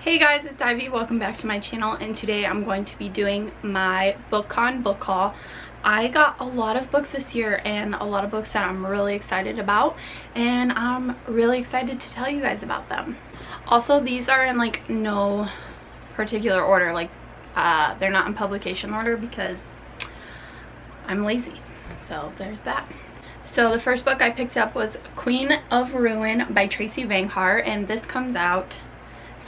Hey guys, it's Ivy. Welcome back to my channel, and today I'm going to be doing my Bookcon book haul. I got a lot of books this year and a lot of books that I'm really excited about, and I'm really excited to tell you guys about them. Also, these are in like no particular order, like they're not in publication order because I'm lazy. So there's that. So the first book I picked up was Queen of Ruin by Tracy Vanghart, and this comes out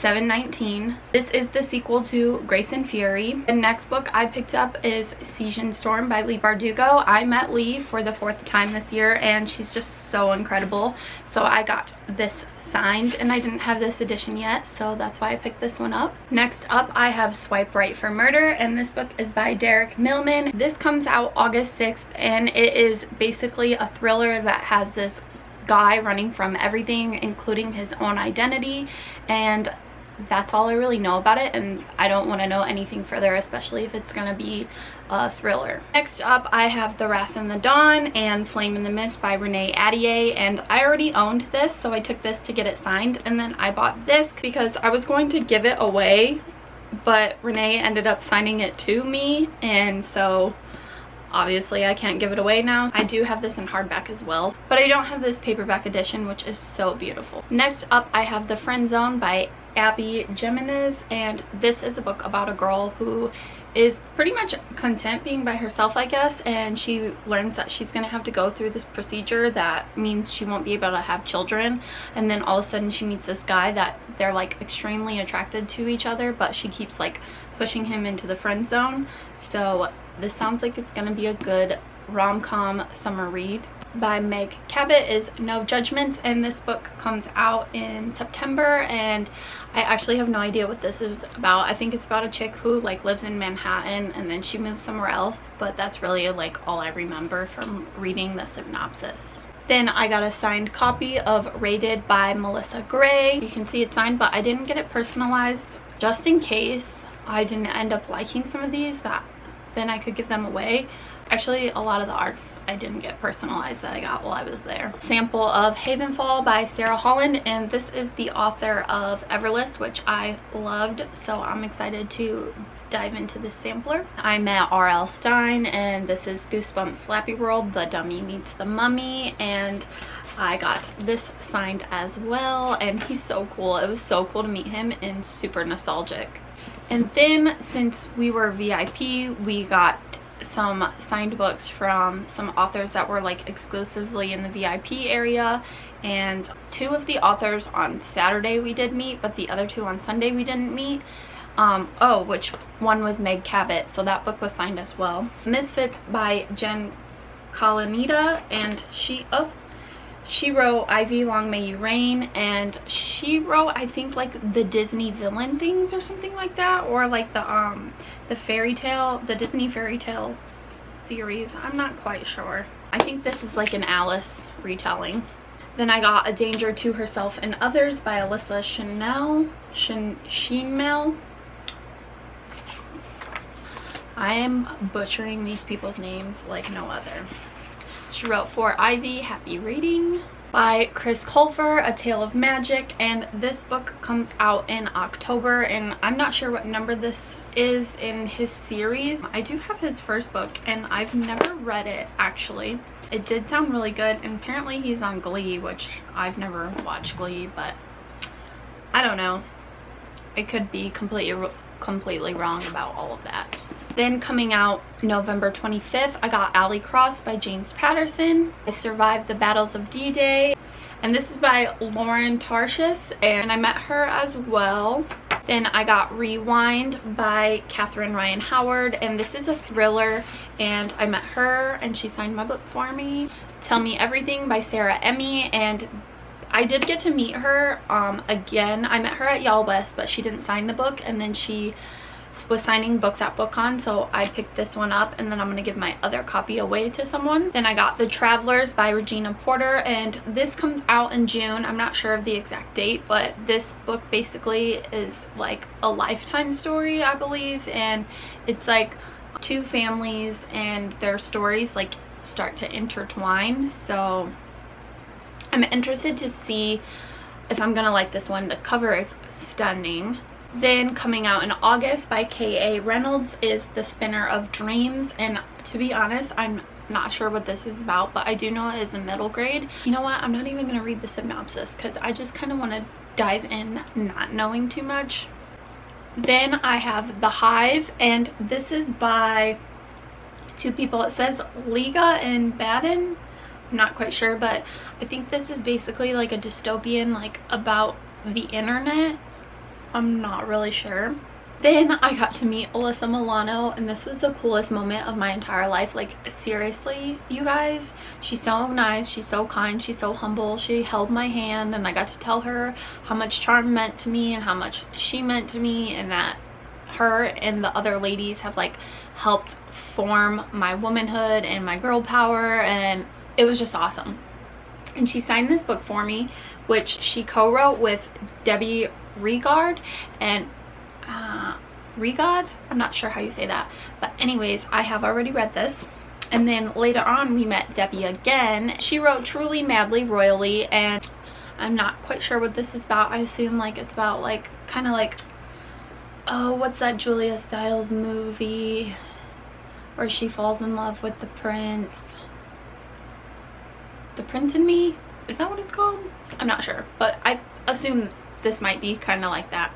7/19. This is the sequel to Grace and Fury. The next book I picked up is Siege and Storm by Leigh Bardugo. I met Leigh for the 4th time this year, and she's just so incredible. So I got this signed, and I didn't have this edition yet, so that's why I picked this one up. Next up, I have Swipe Right for Murder, and this book is by Derek Millman. This comes out August 6th, and it is basically a thriller that has this guy running from everything, including his own identity, and that's all I really know about it, and I don't want to know anything further, especially if it's gonna be a thriller. Next up, I have The Wrath in the Dawn and Flame in the Mist by Renee Ahdieh, and I already owned this, so I took this to get it signed, and then I bought this because I was going to give it away, but Renee ended up signing it to me, and so obviously I can't give it away now. I do have this in hardback as well, but I don't have this paperback edition, which is so beautiful. Next up, I have The Friendzone by Abby Jimenez, and this is a book about a girl who is pretty much content being by herself, I guess, and she learns that she's gonna have to go through this procedure that means she won't be able to have children, and then all of a sudden she meets this guy that they're like extremely attracted to each other, but she keeps like pushing him into the friend zone. So this sounds like it's gonna be a good rom-com summer read. By Meg Cabot is No Judgments, and this book comes out in September, and I actually have no idea what this is about. I think it's about a chick who like lives in Manhattan and then she moves somewhere else, but that's really like all I remember from reading the synopsis. Then I got a signed copy of Rated by Melissa Gray. You can see it's signed, but I didn't get it personalized just in case I didn't end up liking some of these, that then I could give them away. Actually, a lot of the arcs I didn't get personalized that I got while I was there. Sample of Havenfall by Sara Holland, and this is the author of Everlist, which I loved, so I'm excited to dive into this sampler. I met R.L. Stein, and this is Goosebumps Slappy World, The Dummy Meets the Mummy, and I got this signed as well, and he's so cool. It was so cool to meet him and super nostalgic. And then since we were VIP, we got some signed books from some authors that were like exclusively in the VIP area, and 2 of the authors on Saturday we did meet, but the other 2 on Sunday we didn't meet. Which one was Meg Cabot, so that book was signed as well. Misfits by Jen Kalanita, and she wrote Ivy Long May You Reign, and she wrote I think like the Disney villain things or something like that, or like the fairy tale, the Disney fairy tale series. I'm not quite sure. I think this is like an Alice retelling. Then I got A Danger to Herself and Others by Alyssa Milano. I am butchering these people's names like no other. She wrote For Ivy, Happy Reading by Chris Colfer, A Tale of Magic, and this book comes out in October, and I'm not sure what number this is in his series. I do have his first book, and I've never read it actually. It did sound really good, and apparently he's on Glee, which I've never watched Glee, but I don't know. I could be completely wrong about all of that. Then coming out November 25th, I got Alley Cross by James Patterson. I Survived the Battles of D-Day, and this is by Lauren Tarshis, and I met her as well. Then I got Rewind by Catherine Ryan Howard, and this is a thriller, and I met her and she signed my book for me. Tell Me Everything by Sarah Emmy, and I did get to meet her again. I met her at Y'all West, but she didn't sign the book, and then she was signing books at Bookcon, so I picked this one up, and then I'm gonna give my other copy away to someone. Then I got The Travelers by Regina Porter, and this comes out in June. I'm not sure of the exact date, but this book basically is like a lifetime story, I believe, and it's like 2 families and their stories like start to intertwine, so I'm interested to see if I'm gonna like this one. The cover is stunning. Then coming out in August by K.A. Reynolds is The Spinner of Dreams, and to be honest, I'm not sure what this is about, but I do know it is a middle grade. You know what, I'm not even going to read the synopsis because I just kind of want to dive in not knowing too much. Then I have The Hive, and this is by two people. It says Liga and Baden. I'm not quite sure, but I think this is basically like a dystopian, like about the internet. I'm not really sure. Then I got to meet Alyssa Milano, and this was the coolest moment of my entire life. Like, seriously, you guys, she's so nice, she's so kind, she's so humble. She held my hand, and I got to tell her how much Charm meant to me and how much she meant to me, and that her and the other ladies have like helped form my womanhood and my girl power, and it was just awesome. And she signed this book for me, which she co-wrote with Debbie Regard, and Regard, I'm not sure how you say that, but anyways, I have already read this. And then later on we met Debbie again. She wrote Truly, Madly, Royally, and I'm not quite sure what this is about. I assume like it's about like kind of like, oh, what's that Julia Stiles movie where she falls in love with the prince? The Prince and Me? Is that what it's called? I'm not sure, but I assume this might be kind of like that.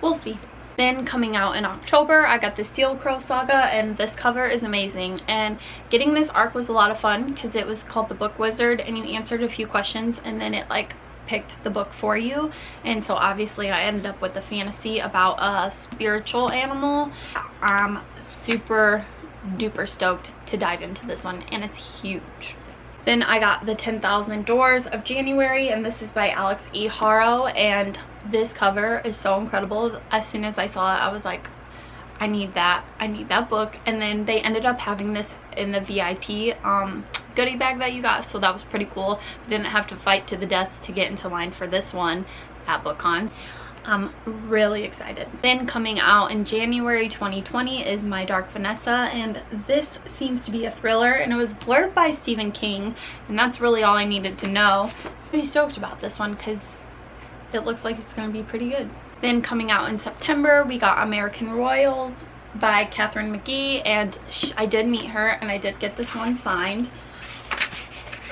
We'll see. Then coming out in October, I got the Steel Crow Saga, and this cover is amazing. And getting this arc was a lot of fun because it was called The Book Wizard, and you answered a few questions and then it like picked the book for you. And so obviously I ended up with a fantasy about a spiritual animal. I'm super duper stoked to dive into this one, and it's huge. Then I got The 10,000 Doors of January, and this is by Alex E. Haro, and this cover is so incredible. As soon as I saw it, I was like, I need that book. And then they ended up having this in the VIP goodie bag that you got, so that was pretty cool. I didn't have to fight to the death to get into line for this one at Bookcon. I'm really excited. Then coming out in January 2020 is my Dark Vanessa, and this seems to be a thriller, and it was blurred by Stephen King, and that's really all I needed to know. I'm pretty stoked about this one because it looks like it's going to be pretty good. Then coming out in September, we got American Royals by Catherine McGee, and I did meet her, and I did get this one signed.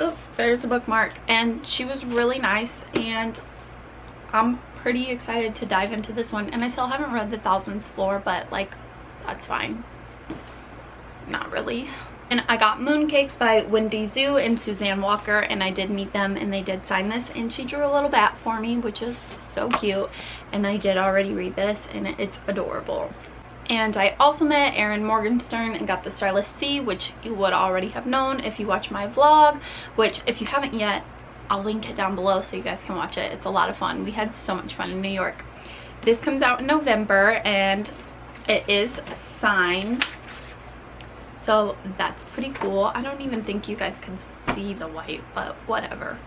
Oh, there's a bookmark, and she was really nice, and I'm pretty excited to dive into this one. And I still haven't read The 1000th Floor, but like, that's fine. Not really. And I got Mooncakes by Wendy Zhu and Suzanne Walker, and I did meet them, and they did sign this, and she drew a little bat for me, which is so cute. And I did already read this, and it's adorable. And I also met Erin Morgenstern and got the Starless Sea, which you would already have known if you watch my vlog, which if you haven't yet, I'll link it down below so you guys can watch it. It's a lot of fun. We had so much fun in New York. This comes out in November, and it is signed, so that's pretty cool. I don't even think you guys can see the white, but whatever.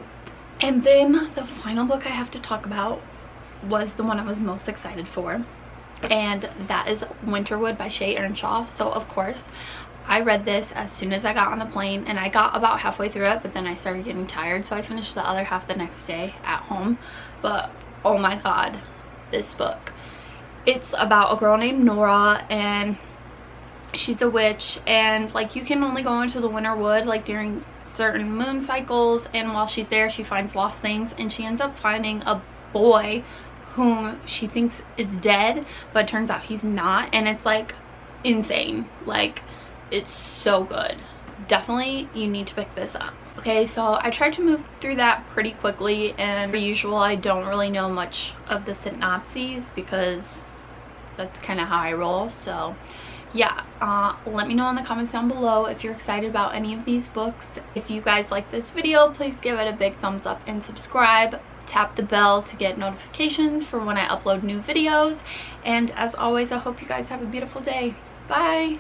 And then the final book I have to talk about was the one I was most excited for, and that is Winterwood by Shay Earnshaw. So of course I read this as soon as I got on the plane, and I got about halfway through it, but then I started getting tired, so I finished the other half the next day at home. But oh my god, this book. It's about a girl named Nora, and she's a witch, and like you can only go into the Winterwood like during certain moon cycles, and while she's there she finds lost things, and she ends up finding a boy whom she thinks is dead, but turns out he's not, and it's like insane. Like, it's so good. Definitely you need to pick this up. Okay, so I tried to move through that pretty quickly, and per usual I don't really know much of the synopses because that's kind of how I roll. So yeah, let me know in the comments down below if you're excited about any of these books. If you guys like this video, please give it a big thumbs up and subscribe. Tap the bell to get notifications for when I upload new videos, and as always, I hope you guys have a beautiful day. Bye.